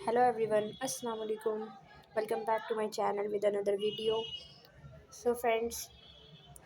Hello everyone, Assalamu alaikum. Welcome back to my channel with another video. So friends,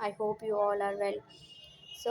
I hope you all are well. So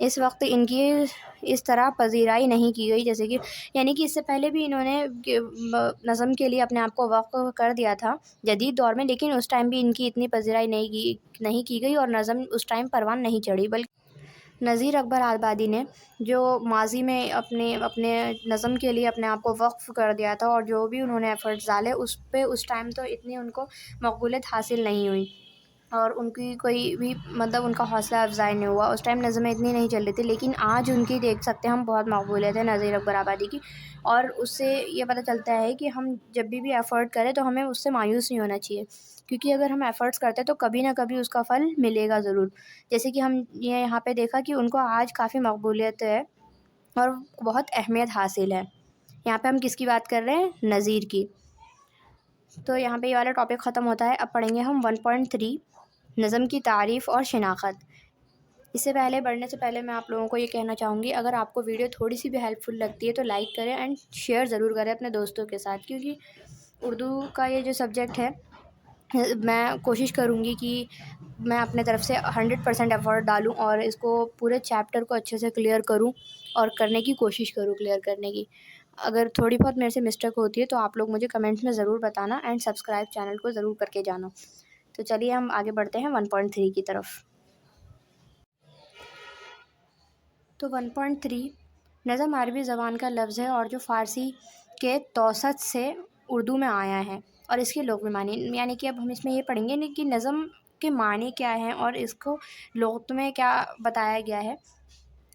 اس وقت ان کی اس طرح پذیرائی نہیں کی گئی جیسے کہ، یعنی کہ اس سے پہلے بھی انہوں نے نظم کے لیے اپنے آپ کو وقف کر دیا تھا جدید دور میں، لیکن اس ٹائم بھی ان کی اتنی پذیرائی نہیں کی گئی اور نظم اس ٹائم پروان نہیں چڑھی، بلکہ نذیر اکبر آبادی نے جو ماضی میں اپنے نظم کے لیے اپنے آپ کو وقف کر دیا تھا اور جو بھی انہوں نے ایفرٹس ڈالے اس پہ اس ٹائم تو اتنی ان کو مقبولیت حاصل نہیں ہوئی اور ان کی کوئی بھی مطلب ان کا حوصلہ افزائی نہیں ہوا، اس ٹائم نظمیں اتنی نہیں چل رہی تھی، لیکن آج ان کی دیکھ سکتے ہیں ہم بہت مقبولیت ہے نذیر اکبر آبادی کی، اور اس سے یہ پتہ چلتا ہے کہ ہم جب بھی ایفرٹ کریں تو ہمیں اس سے مایوس نہیں ہونا چاہیے، کیونکہ اگر ہم ایفرٹس کرتے ہیں تو کبھی نہ کبھی اس کا پھل ملے گا ضرور، جیسے کہ ہم یہ یہاں پہ دیکھا کہ ان کو آج کافی مقبولیت ہے اور بہت اہمیت حاصل ہے۔ یہاں پہ ہم کس کی بات کر رہے ہیں؟ نذیر کی۔ تو یہاں پہ یہ والا ٹاپک ختم ہوتا ہے، اب پڑھیں گے ہم 1.3 نظم کی تعریف اور شناخت۔ اس سے پہلے بڑھنے سے پہلے میں آپ لوگوں کو یہ کہنا چاہوں گی، اگر آپ کو ویڈیو تھوڑی سی بھی ہیلپ فل لگتی ہے تو لائک کریں اینڈ شیئر ضرور کریں اپنے دوستوں کے ساتھ، کیونکہ اردو کا یہ جو سبجیکٹ ہے میں کوشش کروں گی کہ میں اپنے طرف سے 100% ایفرٹ ڈالوں اور اس کو پورے چیپٹر کو اچھے سے کلیئر کروں اور کرنے کی کوشش کروں کلیئر کرنے کی۔ اگر تھوڑی بہت میرے سے مسٹیک ہوتی ہے تو آپ لوگ مجھے کمنٹس میں ضرور بتانا اینڈ سبسکرائب چینل کو ضرور کر کے جانا۔ تو چلیے ہم آگے بڑھتے ہیں 1.3 کی طرف۔ تو 1.3 نظم عربی زبان کا لفظ ہے اور جو فارسی کے توسط سے اردو میں آیا ہے، اور اس کے لغوی معنی، یعنی کہ اب ہم اس میں یہ پڑھیں گے کہ نظم کے معنی کیا ہیں اور اس کو لغت میں کیا بتایا گیا ہے۔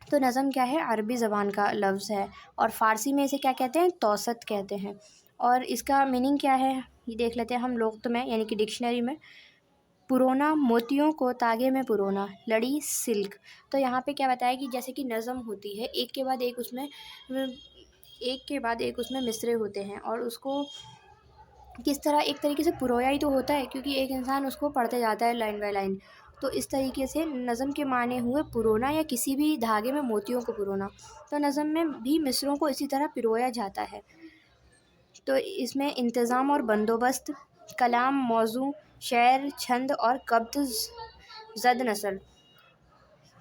تو نظم کیا ہے؟ عربی زبان کا لفظ ہے اور فارسی میں اسے کیا کہتے ہیں؟ توسط کہتے ہیں، اور اس کا میننگ کیا ہے یہ دیکھ لیتے ہیں ہم لغت میں، یعنی کہ ڈکشنری میں۔ پرونا، موتیوں کو تاگے میں پرونا، لڑی سلک۔ تو یہاں پہ کیا بتایا کہ جیسے کہ نظم ہوتی ہے ایک کے بعد ایک اس میں مصرعے ہوتے ہیں، اور اس کو کس طرح ایک طریقے سے پرویا ہی تو ہوتا ہے کیونکہ ایک انسان اس کو پڑھتے جاتا ہے لائن بائی لائن، تو اس طریقے سے نظم کے معنی ہوئے پرونا یا کسی بھی دھاگے میں موتیوں کو پرونا۔ تو نظم میں بھی مصروں کو اسی طرح پرویا جاتا ہے، تو اس میں انتظام اور بندوبست، کلام، موضوع، شعر، چھند اور قبط زد نثر۔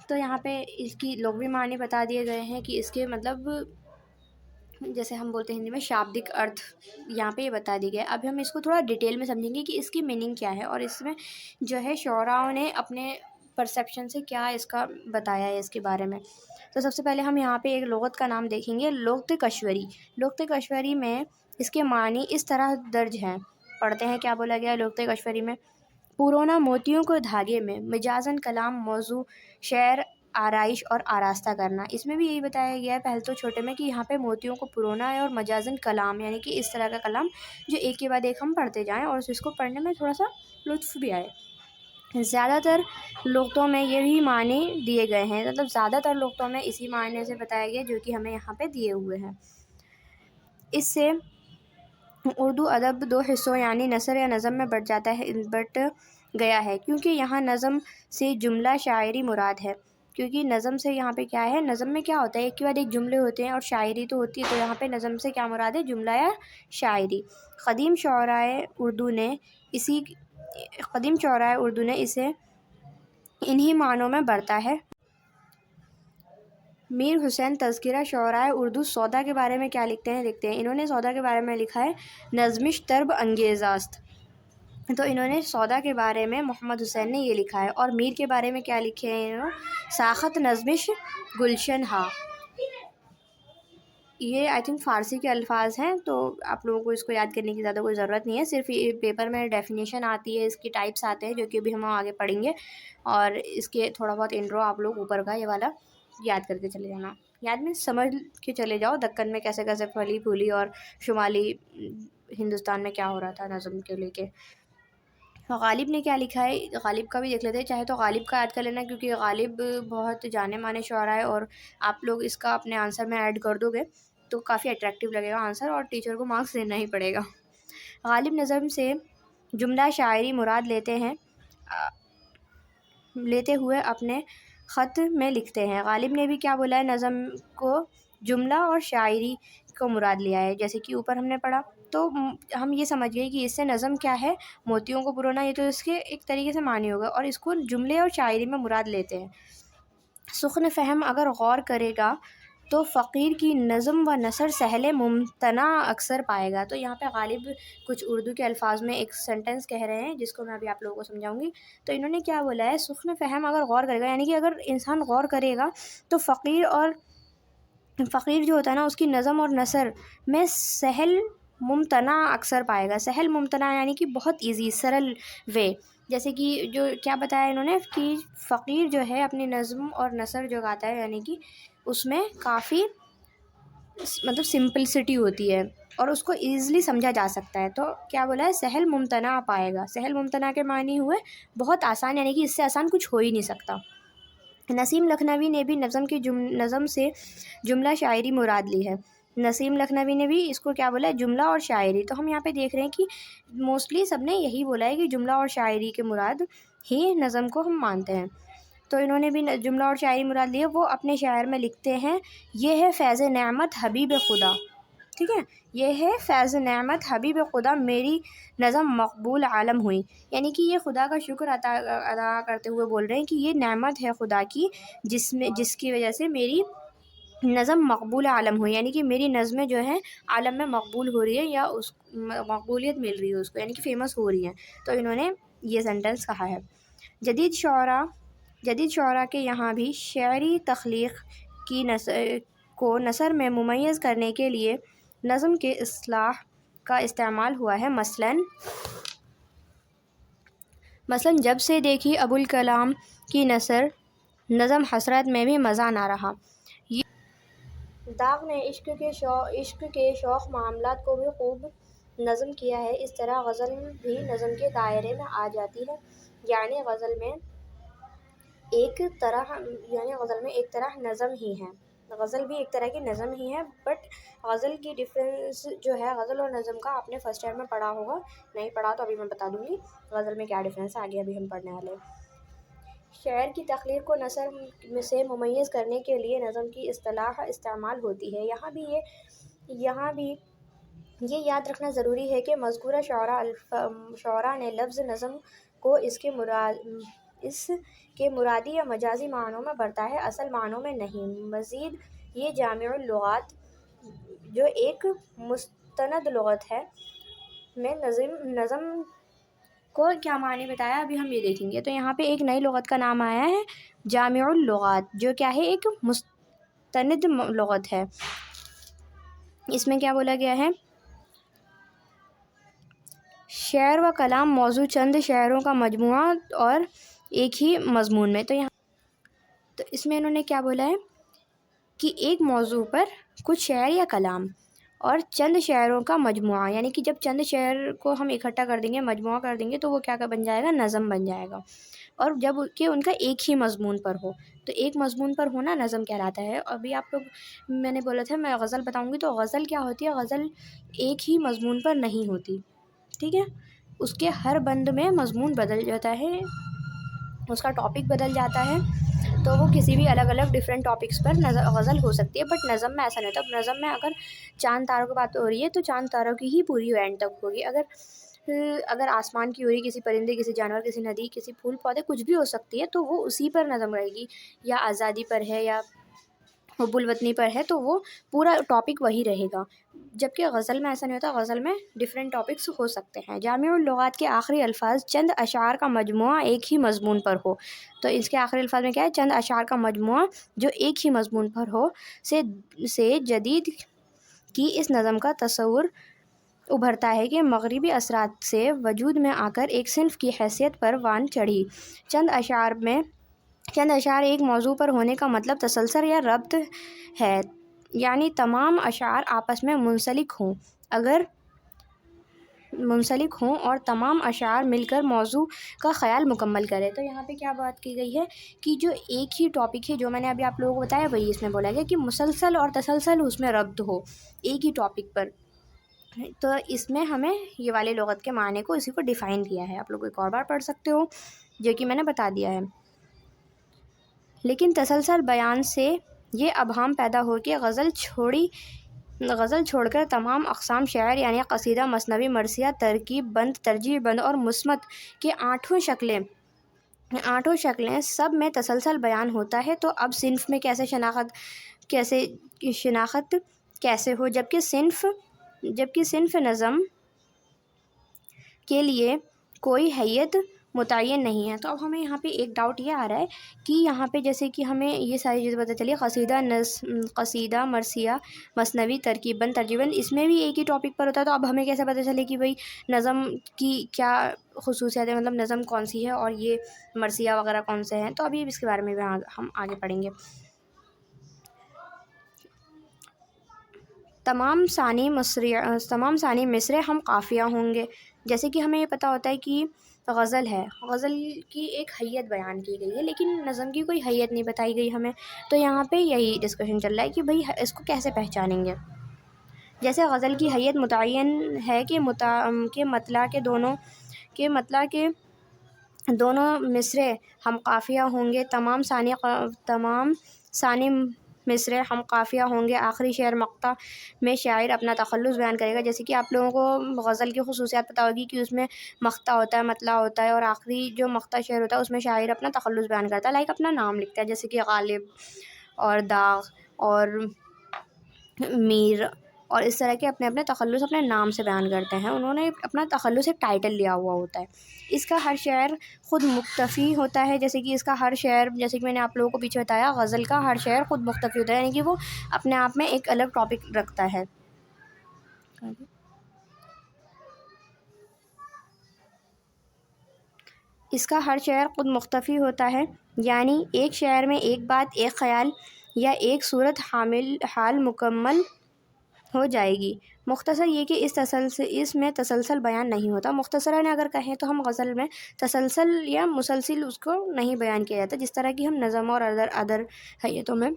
تو یہاں پہ اس کی لغوی معنی بتا دیے گئے ہیں کہ اس کے مطلب جیسے ہم بولتے ہیں ہندی میں شابدک ارتھ یہاں پہ یہ بتا دی گیا۔ اب ہم اس کو تھوڑا ڈیٹیل میں سمجھیں گے کہ اس کی میننگ کیا ہے اور اس میں جو ہے شعراؤں نے اپنے پرسیپشن سے کیا اس کا بتایا ہے اس کے بارے میں۔ تو سب سے پہلے ہم یہاں پہ ایک لغت کا نام دیکھیں گے، لغت کشوری۔ لغت کشوری میں اس کے معنی اس طرح درج ہیں، پڑھتے ہیں کیا بولا گیا ہے لغت کشوری میں۔ پرونا، موتیوں کو دھاگے میں، مجازن کلام، موضوع، شعر، آرائش اور آراستہ کرنا۔ اس میں بھی یہی بتایا گیا ہے پہلے تو چھوٹے میں کہ یہاں پہ موتیوں کو پرونا ہے اور مجازن کلام، یعنی کہ اس طرح کا کلام جو ایک کے بعد ایک ہم پڑھتے جائیں اور اس کو پڑھنے میں تھوڑا سا لطف بھی آئے۔ زیادہ تر لغتوں میں یہی معنی دیے گئے ہیں، مطلب زیادہ تر لغتوں میں اسی معنی سے بتایا گیا جو کہ ہمیں یہاں پہ دیے ہوئے ہیں۔ اس سے اردو ادب دو حصوں یعنی نثر یا نظم میں بٹ گیا ہے، کیونکہ یہاں نظم سے جملہ شاعری مراد ہے، کیونکہ نظم سے یہاں پہ کیا ہے، نظم میں کیا ہوتا ہے ایک کے بعد ایک جملے ہوتے ہیں اور شاعری تو ہوتی ہے، تو یہاں پہ نظم سے کیا مراد ہے، جملہ یا شاعری۔ قدیم شعرائے اردو نے اسے انہی معنوں میں برتا ہے۔ میر حسین تذکرہ شعرائے اردو سودا کے بارے میں کیا لکھتے ہیں دیکھتے ہیں۔ انہوں نے سودا کے بارے میں لکھا ہے، نظمش طرب انگیزاست۔ تو انہوں نے سودا کے بارے میں محمد حسین نے یہ لکھا ہے، اور میر کے بارے میں کیا لکھے ہیں انہوں، ساخت نظمش گلشن ہا۔ یہ آئی تھنک فارسی کے الفاظ ہیں، تو آپ لوگوں کو اس کو یاد کرنے کی زیادہ کوئی ضرورت نہیں ہے، صرف یہ پیپر میں ڈیفینیشن آتی ہے، اس کی ٹائپس آتے ہیں جو کہ ابھی ہم آگے پڑھیں گے، اور اس کے تھوڑا بہت انٹرو آپ لوگ اوپر کا یہ والا یاد کر کے چلے جانا، یاد میں سمجھ کے چلے جاؤ دکن میں کیسے کیسے پھلی پھولی اور شمالی ہندوستان میں کیا ہو رہا تھا نظم کے لے کے۔ غالب نے کیا لکھا ہے، غالب کا بھی دیکھ لیتے ہیں، چاہے تو غالب کا یاد کر لینا کیونکہ غالب بہت جانے مانے شعرا ہے، اور آپ لوگ اس کا اپنے آنسر میں ایڈ کر دو گے تو کافی اٹریکٹیو لگے گا آنسر، اور ٹیچر کو مارکس دینا ہی پڑے گا۔ غالب نظم سے جملہ شاعری مراد لیتے ہوئے اپنے خط میں لکھتے ہیں۔ غالب نے بھی کیا بولا ہے، نظم کو جملہ اور شاعری کو مراد لیا ہے، جیسے کہ اوپر ہم نے پڑھا، تو ہم یہ سمجھ گئے کہ اس سے نظم کیا ہے، موتیوں کو پرونا، یہ تو اس کے ایک طریقے سے معنی ہوگا، اور اس کو جملے اور شاعری میں مراد لیتے ہیں۔ سخن فہم اگر غور کرے گا تو فقیر کی نظم و نثر سہل ممتنع اکثر پائے گا۔ تو یہاں پہ غالب کچھ اردو کے الفاظ میں ایک سینٹنس کہہ رہے ہیں جس کو میں ابھی آپ لوگوں کو سمجھاؤں گی۔ تو انہوں نے کیا بولا ہے، سخن فہم اگر غور کرے گا، یعنی کہ اگر انسان غور کرے گا تو فقیر جو ہوتا ہے نا، اس کی نظم اور نثر میں سہل ممتنع اکثر پائے گا۔ سہل ممتنع یعنی کہ بہت ایزی، سرل وے، جیسے کہ جو کیا بتایا انہوں نے کہ فقیر جو ہے اپنی نظم اور نثر جو گاتا ہے، یعنی کہ اس میں کافی مطلب سمپلسٹی ہوتی ہے اور اس کو ایزلی سمجھا جا سکتا ہے۔ تو کیا بولا ہے، سہل ممتنع پائے گا۔ سہل ممتنع کے معنی ہوئے بہت آسان، یعنی کہ اس سے آسان کچھ ہو ہی نہیں سکتا۔ نسیم لکھنوی نے بھی نظم سے جملہ شاعری مراد لی ہے۔ نسیم لکھنوی نے بھی اس کو کیا بولا ہے، جملہ اور شاعری۔ تو ہم یہاں پہ دیکھ رہے ہیں کہ موسٹلی سب نے یہی بولا ہے کہ جملہ اور شاعری کے مراد ہی نظم کو ہم مانتے ہیں۔ تو انہوں نے بھی جملہ اور شاعری مراد لی ہے۔ وہ اپنے شاعر میں لکھتے ہیں، یہ ہے فیض نعمت حبیب خدا، ٹھیک ہے، یہ ہے فیض نعمت حبیب خدا، میری نظم مقبول عالم ہوئی، یعنی کہ یہ خدا کا شکر ادا کرتے ہوئے بول رہے ہیں کہ یہ نعمت ہے خدا کی جس کی وجہ سے میری نظم مقبول عالم ہوئی، یعنی کہ میری نظمیں جو ہیں عالم میں مقبول ہو رہی ہے یا اس مقبولیت مل رہی ہے اس کو، یعنی کہ فیمس ہو رہی ہیں۔ تو انہوں نے یہ سینٹنس کہا ہے۔ جدید شعراء کے یہاں بھی شعری تخلیق کو نثر میں ممیز کرنے کے لیے نظم کے اصطلاح کا استعمال ہوا ہے۔ مثلاً جب سے دیکھی ابوالکلام کی نظم حسرت میں بھی مزہ نہ رہا، داغ نے عشق کے شوق معاملات کو بھی خوب نظم کیا ہے۔ اس طرح غزل بھی نظم کے دائرے میں آ جاتی ہے، یعنی غزل میں ایک طرح نظم ہی ہے، غزل بھی ایک طرح کی نظم ہی ہے۔ بٹ غزل کی ڈفرینس جو ہے، غزل اور نظم کا آپ نے فرسٹ ایئر میں پڑھا ہوگا، نہیں پڑھا تو ابھی میں بتا دوں گی غزل میں کیا ڈفرینس ہے، آگے ابھی ہم پڑھنے والے ہیں۔ شعر کی تخلیق کو نثر سے ممیز کرنے کے لیے نظم کی اصطلاح استعمال ہوتی ہے۔ یہاں بھی یہ یاد رکھنا ضروری ہے کہ مذکورہ شعراء نے لفظ نظم کو اس کے مرادی یا مجازی معنوں میں برتا ہے، اصل معنوں میں نہیں۔ مزید یہ جامع اللغات جو ایک مستند لغت ہے میں نظم کو کیا معنی بتایا ابھی ہم یہ دیکھیں گے۔ تو یہاں پہ ایک نئی لغت کا نام آیا ہے، جامع اللغات، جو کیا ہے، ایک مستند لغت ہے۔ اس میں کیا بولا گیا ہے، شعر و کلام موضوع چند شعروں کا مجموعہ اور ایک ہی مضمون میں۔ تو اس میں انہوں نے کیا بولا ہے کہ ایک موضوع پر کچھ شعر یا کلام اور چند شعروں کا مجموعہ، یعنی کہ جب چند شعر کو ہم اکٹھا کر دیں گے، مجموعہ کر دیں گے، تو وہ کیا بن جائے گا، نظم بن جائے گا۔ اور جب کہ ان کا ایک ہی مضمون پر ہو، تو ایک مضمون پر ہونا نظم کہلاتا ہے۔ ابھی آپ لوگ، میں نے بولا تھا میں غزل بتاؤں گی، تو غزل کیا ہوتی ہے، غزل ایک ہی مضمون پر نہیں ہوتی، ٹھیک ہے، اس کے ہر بند میں مضمون بدل جاتا ہے، اس کا ٹاپک بدل جاتا ہے، تو وہ کسی بھی الگ الگ ڈفرینٹ ٹاپکس پر غزل ہو سکتی ہے۔ بٹ نظم میں ایسا نہیں ہوتا۔ نظم میں اگر چاند تاروں کی بات ہو رہی ہے تو چاند تاروں کی ہی پوری اینڈ تک ہوگی۔ اگر آسمان کی ہو رہی، کسی پرندے، کسی جانور، کسی ندی، کسی پھول پودے، کچھ بھی ہو سکتی ہے، تو وہ اسی پر نظم رہے گی، یا آزادی پر ہے یا حب الوطنی پر ہے، تو وہ پورا ٹاپک وہی رہے گا۔ جبکہ غزل میں ایسا نہیں ہوتا، غزل میں ڈفرینٹ ٹاپکس ہو سکتے ہیں۔ جامع اللغات کے آخری الفاظ چند اشعار کا مجموعہ ایک ہی مضمون پر ہو، تو اس کے آخری الفاظ میں کیا ہے، چند اشعار کا مجموعہ جو ایک ہی مضمون پر ہو سے جدید کی اس نظم کا تصور ابھرتا ہے کہ مغربی اثرات سے وجود میں آ کر ایک صنف کی حیثیت پر وان چڑھی۔ چند اشعار ایک موضوع پر ہونے کا مطلب تسلسل یا ربط ہے، یعنی تمام اشعار آپس میں منسلک ہوں اور تمام اشعار مل کر موضوع کا خیال مکمل کرے۔ تو یہاں پہ کیا بات کی گئی ہے کہ جو ایک ہی ٹاپک ہے، جو میں نے ابھی آپ لوگوں کو بتایا، وہی اس میں بولا گیا کہ مسلسل اور تسلسل اس میں ربط ہو ایک ہی ٹاپک پر۔ تو اس میں ہمیں یہ والے لغت کے معنی کو، اسی کو ڈیفائن کیا ہے۔ آپ لوگ ایک اور بار پڑھ سکتے ہو، جو کہ میں نے بتا دیا ہے۔ لیکن تسلسل بیان سے یہ ابہام پیدا ہو کہ غزل چھوڑ کر تمام اقسام شعر، یعنی قصیدہ، مثنوی، مرثیہ، ترکیب بند، ترجیع بند اور مصمت کے 8 شکلیں آٹھوں شکلیں سب میں تسلسل بیان ہوتا ہے، تو اب صنف میں شناخت کیسے ہو، جبکہ صنف نظم کے لیے کوئی حیت متعین نہیں ہے۔ تو اب ہمیں یہاں پہ ایک ڈاؤٹ یہ آ رہا ہے کہ یہاں پہ جیسے کہ ہمیں یہ ساری چیزیں پتہ چلی، قصیدہ، مرثیہ، مثنوی، ترکیباً، ترجیباً، اس میں بھی ایک ہی ٹاپک پر ہوتا ہے، تو اب ہمیں کیسے پتہ چلے کہ بھئی نظم کی کیا خصوصیات ہیں، مطلب نظم کون سی ہے اور یہ مرثیہ وغیرہ کون سے ہیں، تو ابھی اس کے بارے میں بھی ہم آگے پڑھیں گے۔ تمام ثانی مصرع ہم قافیہ ہوں گے، جیسے کہ ہمیں یہ پتہ ہوتا ہے کہ غزل ہے، غزل کی ایک حیت بیان کی گئی ہے، لیکن نظم کی کوئی حیت نہیں بتائی گئی ہمیں، تو یہاں پہ یہی ڈسکشن چل رہا ہے کہ بھئی اس کو کیسے پہچانیں گے۔ جیسے غزل کی حیت متعین ہے کہ مطلع کے دونوں مصرع ہم قافیہ ہوں گے، تمام ثانی مصرع ہم قافیہ ہوں گے، آخری شعر مقطع میں شاعر اپنا تخلص بیان کرے گا۔ جیسے کہ آپ لوگوں کو غزل کی خصوصیات پتہ ہوگی کہ اس میں مقطع ہوتا ہے، مطلع ہوتا ہے، اور آخری جو مقطع شعر ہوتا ہے اس میں شاعر اپنا تخلص بیان کرتا ہے، لائک اپنا نام لکھتا ہے، جیسے کہ غالب اور داغ اور میر، اور اس طرح کے اپنے تخلص اپنے نام سے بیان کرتے ہیں، انہوں نے اپنا تخلص ایک ٹائٹل لیا ہوا ہوتا ہے۔ اس کا ہر شعر خود مختفی ہوتا ہے، جیسے کہ اس کا ہر شعر، جیسے کہ میں نے آپ لوگوں کو پیچھے بتایا، غزل کا ہر شعر خود مختفی ہوتا ہے، یعنی کہ وہ اپنے آپ میں ایک الگ ٹاپک رکھتا ہے۔ اس کا ہر شعر خود مختفی ہوتا ہے، یعنی ایک شعر میں ایک بات، ایک خیال یا ایک صورت حال مکمل ہو جائے گی۔ مختصر یہ کہ اس میں تسلسل بیان نہیں ہوتا۔ مختصراً اگر کہیں تو ہم غزل میں تسلسل یا مسلسل اس کو نہیں بیان کیا جاتا، جس طرح کی ہم نظم اور ادر حیتوں میں،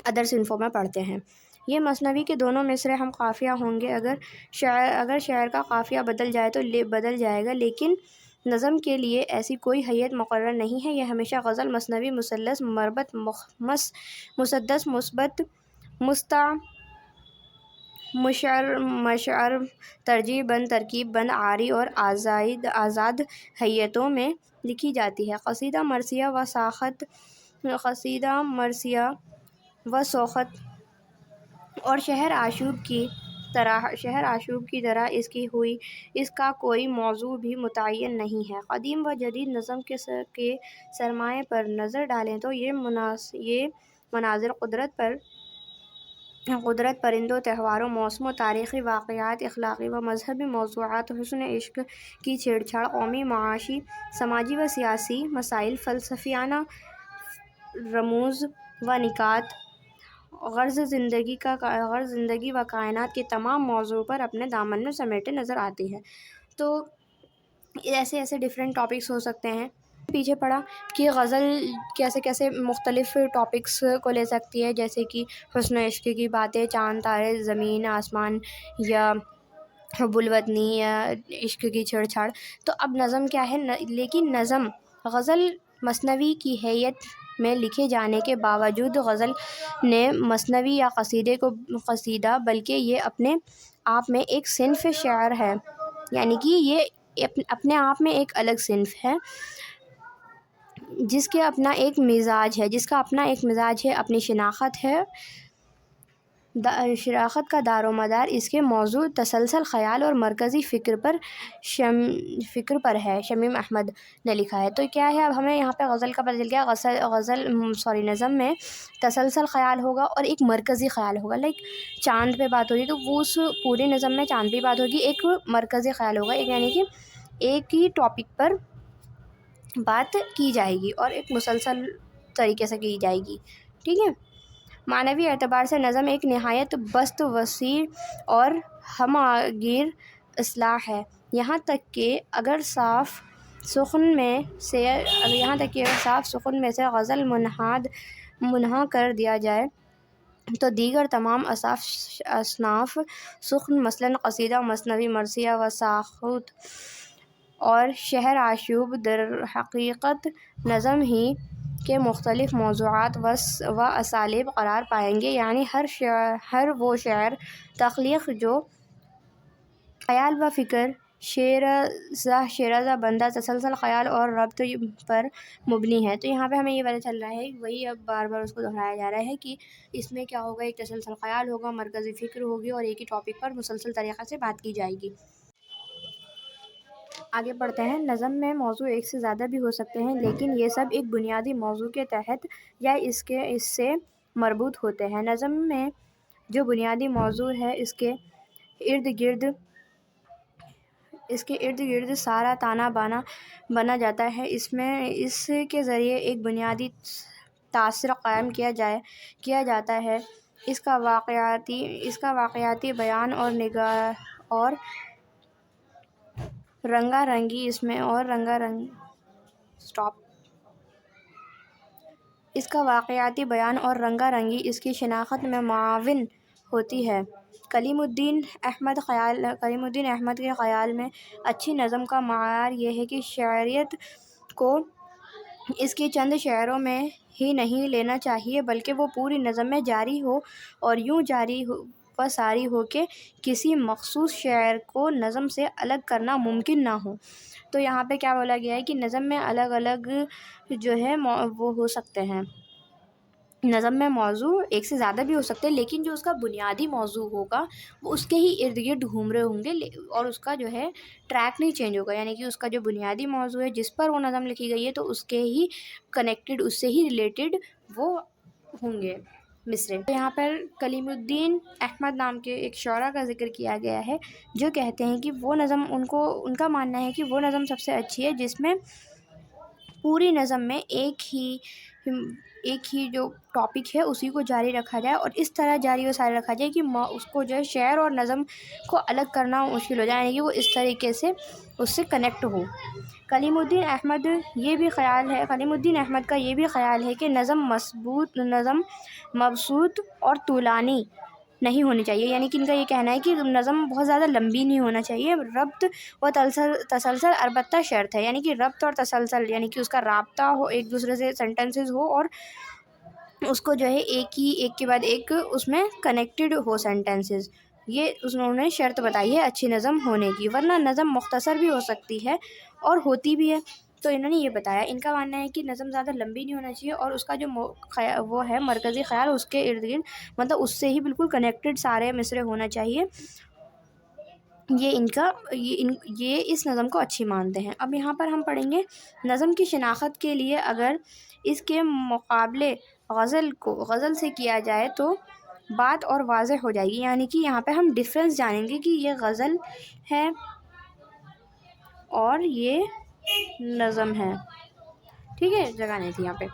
ادر صنفوں میں پڑھتے ہیں۔ یہ مثنوی کے دونوں مصرع ہم قافیہ ہوں گے، اگر شعر کا قافیہ بدل جائے تو بدل جائے گا، لیکن نظم کے لیے ایسی کوئی حیت مقرر نہیں ہے، یہ ہمیشہ غزل، مثنوی، مثلث، مربوط، مسدس، مثبت، مشعر، ترجیع بند، ترکیب بند، عاری اور آزاد حیتوں میں لکھی جاتی ہے۔ قصیدہ، مرثیہ و سوخت اور شہر آشوب کی طرح اس کا کوئی موضوع بھی متعین نہیں ہے۔ قدیم و جدید نظم کے سرمایہ پر نظر ڈالیں تو یہ مناظر قدرت، پرندوں، تہواروں، موسموں، تاریخی واقعات، اخلاقی و مذہبی موضوعات، حسن عشق کی چھیڑ چھاڑ، قومی، معاشی، سماجی و سیاسی مسائل، فلسفیانہ رموز و نکات، غرض زندگی و کائنات کے تمام موضوع پر اپنے دامن میں سمیٹے نظر آتی ہے۔ تو ایسے ڈیفرنٹ ٹاپکس ہو سکتے ہیں۔ پیچھے پڑا کہ غزل کیسے مختلف ٹاپکس کو لے سکتی ہے، جیسے کہ حسن عشق کی باتیں، چاند، تارے، زمین، آسمان، یا حب الوطنی، یا عشق کی چھیڑ چھاڑ۔ تو اب نظم کیا ہے؟ لیکن غزل مثنوی کی حیت میں لکھے جانے کے باوجود غزل نے مثنوی یا قصیدہ بلکہ یہ اپنے آپ میں ایک صنف شعر ہے، یعنی کہ یہ اپنے آپ میں ایک الگ صنف ہے، جس کا اپنا ایک مزاج ہے، اپنی شناخت ہے۔ شناخت کا دار و مدار اس کے موضوع، تسلسل، خیال اور مرکزی فکر پر ہے، شمیم احمد نے لکھا ہے۔ تو کیا ہے، اب ہمیں یہاں پہ غزل کا پتہ چل گیا، نظم میں تسلسل خیال ہوگا اور ایک مرکزی خیال ہوگا، لائک چاند پہ بات ہوگی تو وہ اس پوری نظم میں چاند پہ بات ہوگی، ایک مرکزی خیال ہوگا، یعنی کہ ایک ہی ٹاپک پر بات کی جائے گی اور ایک مسلسل طریقے سے کی جائے گی، ٹھیک ہے۔ معنوی اعتبار سے نظم ایک نہایت بست، وسیع اور ہمہ گیر اصطلاح ہے، یہاں تک کہ اگر صاف سخن میں سے غزل منہا کر دیا جائے تو دیگر تمام اصناف سخن، مثلاً قصیدہ، مثنوی، مرثیہ و سوخت اور شہر آشوب، در حقیقت نظم ہی کے مختلف موضوعات و اسالیب قرار پائیں گے، یعنی ہر وہ شعر، تخلیق جو خیال و فکر شیرازہ بندہ تسلسل خیال اور ربط پر مبنی ہے۔ تو یہاں پہ ہمیں یہ پتہ چل رہا ہے، وہی اب بار بار اس کو دہرایا جا رہا ہے کہ اس میں کیا ہوگا، ایک تسلسل خیال ہوگا، مرکزی فکر ہوگی اور ایک ہی ٹاپک پر مسلسل طریقے سے بات کی جائے گی۔ آگے بڑھتے ہیں۔ نظم میں موضوع ایک سے زیادہ بھی ہو سکتے ہیں، لیکن یہ سب ایک بنیادی موضوع کے تحت یا اس سے مربوط ہوتے ہیں۔ نظم میں جو بنیادی موضوع ہے اس کے ارد گرد سارا تانا بانا بنا جاتا ہے۔ اس کے ذریعے ایک بنیادی تاثر قائم کیا جاتا ہے۔ اس کا واقعاتی بیان اور رنگا رنگی اس کی شناخت میں معاون ہوتی ہے۔ کلیم الدین احمد کے خیال میں اچھی نظم کا معیار یہ ہے کہ شاعریت کو اس کے چند شعروں میں ہی نہیں لینا چاہیے، بلکہ وہ پوری نظم میں جاری ہو، اور یوں جاری و ساری ہو کہ کسی مخصوص شعر کو نظم سے الگ کرنا ممکن نہ ہو۔ تو یہاں پہ کیا بولا گیا ہے کہ نظم میں الگ الگ جو ہے وہ ہو سکتے ہیں، نظم میں موضوع ایک سے زیادہ بھی ہو سکتے ہیں، لیکن جو اس کا بنیادی موضوع ہوگا وہ اس کے ہی ارد گرد گھوم رہے ہوں گے، اور اس کا جو ہے ٹریک نہیں چینج ہوگا، یعنی کہ اس کا جو بنیادی موضوع ہے جس پر وہ نظم لکھی گئی ہے تو اس کے ہی کنیکٹڈ، اس سے ہی ریلیٹڈ وہ ہوں گے مصرے۔ یہاں پر کلیم الدین احمد نام کے ایک شاعر کا ذکر کیا گیا ہے جو کہتے ہیں کہ وہ نظم ان کا ماننا ہے کہ وہ نظم سب سے اچھی ہے جس میں پوری نظم میں ایک ہی جو ٹاپک ہے اسی کو جاری رکھا جائے، اور اس طرح جاری و ساری رکھا جائے کہ اس کو جو ہے شعر اور نظم کو الگ کرنا مشکل ہو جائے، یعنی کہ وہ اس طریقے سے اس سے کنیکٹ ہو۔ کلیم الدین احمد کا یہ بھی خیال ہے کہ نظم مبسوط اور طولانی نہیں ہونی چاہیے، یعنی کہ ان کا یہ کہنا ہے کہ نظم بہت زیادہ لمبی نہیں ہونا چاہیے۔ ربط و تسلسل البتہ شرط ہے، یعنی کہ ربط اور تسلسل یعنی کہ اس کا رابطہ ہو، ایک دوسرے سے سینٹنسز ہو اور اس کو جو ہے ایک کے بعد ایک اس میں کنیکٹڈ ہو سینٹنسز، یہ انہوں نے شرط بتائی ہے اچھی نظم ہونے کی، ورنہ نظم مختصر بھی ہو سکتی ہے اور ہوتی بھی ہے۔ تو انہوں نے یہ بتایا، ان کا ماننا ہے کہ نظم زیادہ لمبی نہیں ہونا چاہیے، اور اس کا جو وہ ہے مرکزی خیال اس کے ارد گرد، مطلب اس سے ہی بالکل کنیکٹڈ سارے مصرے ہونا چاہیے۔ یہ اس نظم کو اچھی مانتے ہیں۔ اب یہاں پر ہم پڑھیں گے نظم کی شناخت کے لیے اگر اس کے مقابلے غزل سے کیا جائے تو بات اور واضح ہو جائے گی، یعنی کہ یہاں پہ ہم ڈفرینس جانیں گے کہ یہ غزل ہے اور یہ نظم ہے، ٹھیک ہے، جگہ نہیں تھی یہاں پہ،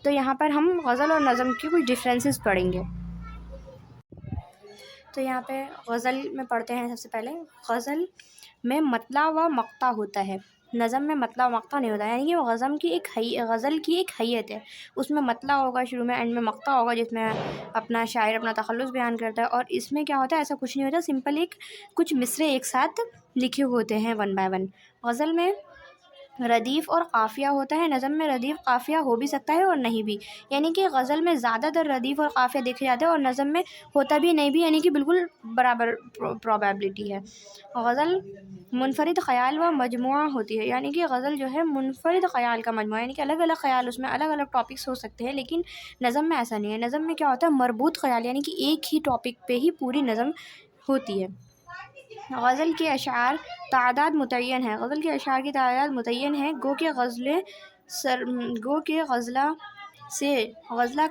تو یہاں پر ہم غزل اور نظم کی کچھ ڈفرینسز پڑھیں گے۔ تو یہاں پہ غزل میں پڑھتے ہیں، سب سے پہلے غزل میں مطلع و مقطع ہوتا ہے، نظم میں مطلع و مقطع نہیں ہوتا، یعنی کہ غزل کی ایک حیت ہے، اس میں مطلع ہوگا شروع میں، اینڈ میں مقطع ہوگا جس میں اپنا شاعر اپنا تخلص بیان کرتا ہے، اور اس میں کیا ہوتا ہے، ایسا کچھ نہیں ہوتا، سمپل کچھ مصرے ایک ساتھ لکھے ہوتے ہیں ون بائی ون۔ غزل میں ردیف اور قافیہ ہوتا ہے، نظم میں ردیف قافیہ ہو بھی سکتا ہے اور نہیں بھی، یعنی کہ غزل میں زیادہ تر ردیف اور قافیہ دیکھے جاتے ہیں اور نظم میں ہوتا بھی نہیں بھی، یعنی کہ بالکل برابر پروبیبلٹی ہے۔ غزل منفرد خیال و مجموعہ ہوتی ہے، یعنی کہ غزل جو ہے منفرد خیال کا مجموعہ، یعنی کہ الگ الگ خیال، اس میں الگ الگ ٹاپکس ہو سکتے ہیں، لیکن نظم میں ایسا نہیں ہے، نظم میں کیا ہوتا ہے، مربوط خیال، یعنی کہ ایک ہی ٹاپک پہ ہی پوری نظم ہوتی ہے۔ غزل کے اشعار تعداد متعین ہے، غزل کے اشعار کی تعداد متعین ہے، گو کہ غزلہ سے غزلہ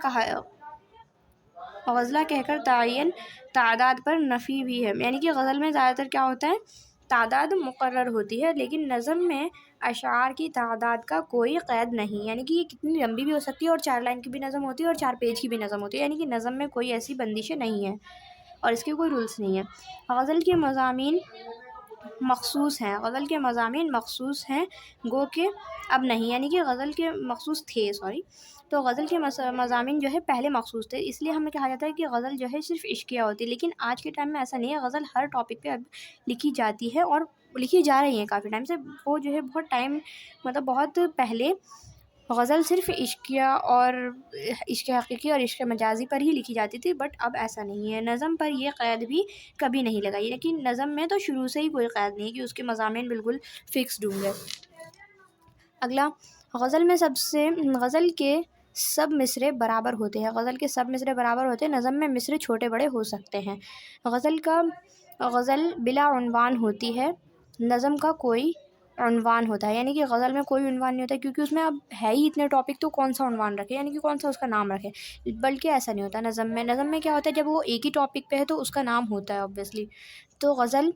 کہہ کر تعین تعداد پر نفی بھی ہے، یعنی کہ غزل میں زیادہ تر کیا ہوتا ہے، تعداد مقرر ہوتی ہے، لیکن نظم میں اشعار کی تعداد کا کوئی قید نہیں، یعنی کہ یہ کتنی لمبی بھی ہو سکتی ہے، اور 4 لائن کی بھی نظم ہوتی ہے اور 4 پیج کی بھی نظم ہوتی ہے، یعنی کہ نظم میں کوئی ایسی بندشیں نہیں ہیں اور اس کے کوئی رولس نہیں ہیں۔ غزل کے مضامین مخصوص ہیں، گو کہ اب نہیں، یعنی کہ غزل کے مخصوص تھے، تو غزل کے مضامین جو ہے پہلے مخصوص تھے، اس لیے ہمیں کہا جاتا ہے کہ غزل جو ہے صرف عشقیہ ہوتی ہے، لیکن آج کے ٹائم میں ایسا نہیں ہے، غزل ہر ٹاپک پہ اب لکھی جاتی ہے اور لکھی جا رہی ہیں کافی ٹائم سے، وہ جو ہے بہت ٹائم، مطلب بہت پہلے غزل صرف عشقیہ اور عشق حقیقی اور عشق مجازی پر ہی لکھی جاتی تھی، بٹ اب ایسا نہیں ہے۔ نظم پر یہ قید بھی کبھی نہیں لگائی، لیکن نظم میں تو شروع سے ہی کوئی قید نہیں کہ اس کے مضامین بالکل فکسڈ ہوں گے۔ اگلا، غزل کے سب مصرے برابر ہوتے ہیں۔ غزل کے سب مصرے برابر ہوتے ہیں، نظم میں مصرے چھوٹے بڑے ہو سکتے ہیں۔ غزل بلا عنوان ہوتی ہے، نظم کا کوئی عنوان ہوتا ہے، یعنی کہ غزل میں کوئی عنوان نہیں ہوتا کیونکہ اس میں اب ہے ہی اتنے ٹاپک، تو کون سا عنوان رکھے، یعنی کہ کون سا اس کا نام رکھے، بلکہ ایسا نہیں ہوتا نظم میں کیا ہوتا ہے، جب وہ ایک ہی ٹاپک پہ ہے تو اس کا نام ہوتا ہے اوبویسلی۔ تو غزل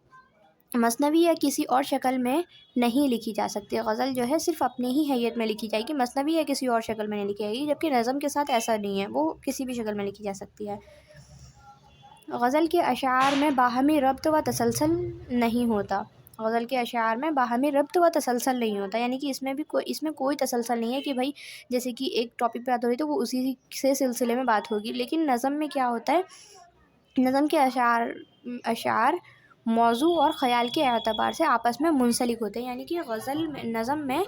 مثنوی یا کسی اور شکل میں نہیں لکھی جا سکتی۔ غزل جو ہے صرف اپنی ہی حیت میں لکھی جائے گی، مثنوی یا کسی اور شکل میں نہیں لکھی جائے گی، جبکہ نظم کے ساتھ ایسا نہیں ہے، وہ کسی بھی شکل میں لکھی جا سکتی ہے۔ غزل کے اشعار میں باہمی ربط و تسلسل نہیں ہوتا۔ غزل کے اشعار میں باہمی ربط و تسلسل نہیں ہوتا، یعنی کہ اس میں کوئی تسلسل نہیں ہے کہ بھائی جیسے کہ ایک ٹاپک پہ بات ہو رہی تو وہ اسی سے سلسلے میں بات ہوگی، لیکن نظم میں کیا ہوتا ہے، نظم کے اشعار موضوع اور خیال کے اعتبار سے آپس میں منسلک ہوتے ہیں، یعنی کہ نظم میں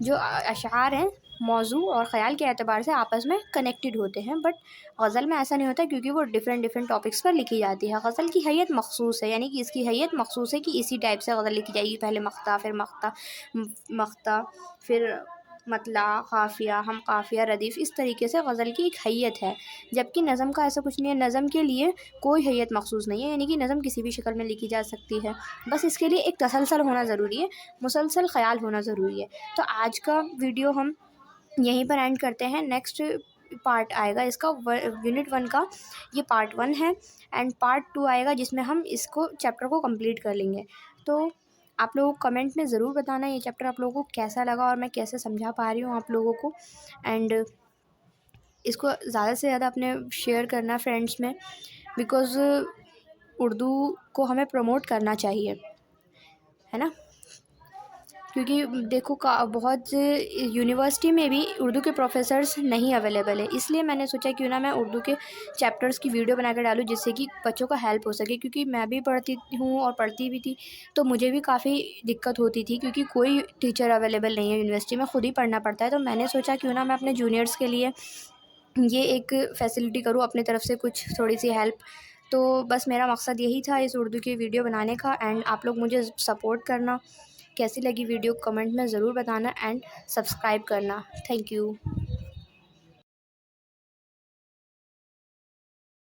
جو اشعار ہیں موضوع اور خیال کے اعتبار سے آپس میں کنیکٹڈ ہوتے ہیں، بٹ غزل میں ایسا نہیں ہوتا کیونکہ وہ ڈفرینٹ ٹاپکس پر لکھی جاتی ہے۔ غزل کی حیت مخصوص ہے، یعنی کہ اس کی حیت مخصوص ہے کہ اسی ٹائپ سے غزل لکھی جائے گی، پہلے مقطع پھر مطلع، قافیہ، ہم قافیہ، ردیف، اس طریقے سے غزل کی ایک حیت ہے، جبکہ نظم کا ایسا کچھ نہیں ہے۔ نظم کے لیے کوئی حیت مخصوص نہیں ہے، یعنی کہ نظم کسی بھی شکل میں لکھی جا سکتی ہے، بس اس کے لیے ایک تسلسل ہونا ضروری ہے، مسلسل خیال ہونا ضروری ہے۔ تو آج کا ویڈیو ہم یہیں پر اینڈ کرتے ہیں، نیکسٹ پارٹ آئے گا اس کا یونٹ 1 کا، یہ پارٹ 1 ہے، اینڈ پارٹ 2 آئے گا جس میں ہم اس کو چیپٹر کو کمپلیٹ کر لیں گے۔ تو آپ لوگوں کو کمنٹ میں ضرور بتانا یہ چیپٹر آپ لوگوں کو کیسا لگا اور میں کیسے سمجھا پا رہی ہوں آپ لوگوں کو، اینڈ اس کو زیادہ سے زیادہ اپنے شیئر کرنا فرینڈس میں، بیکاز اردو کو ہمیں پروموٹ کرنا چاہیے، ہے نا، کیونکہ دیکھو بہت یونیورسٹی میں بھی اردو کے پروفیسرز نہیں اویلیبل ہے، اس لیے میں نے سوچا کیوں نہ میں اردو کے چیپٹرز کی ویڈیو بنا کے ڈالوں جس سے کہ بچوں کا ہیلپ ہو سکے، کیونکہ میں بھی پڑھتی ہوں اور پڑھتی بھی تھی تو مجھے بھی کافی دقت ہوتی تھی کیونکہ کوئی ٹیچر اویلیبل نہیں ہے یونیورسٹی میں، خود ہی پڑھنا پڑتا ہے۔ تو میں نے سوچا کیوں نہ میں اپنے جونیئرس کے لیے یہ ایک فیسلٹی کروں اپنی طرف سے، کچھ تھوڑی سی ہیلپ۔ تو بس میرا مقصد یہی تھا اس اردو کی ویڈیو بنانے کا، اینڈ آپ لوگ مجھے سپورٹ کرنا، کیسی لگی ویڈیو کمنٹ میں ضرور بتانا، اینڈ سبسکرائب کرنا۔ Thank you.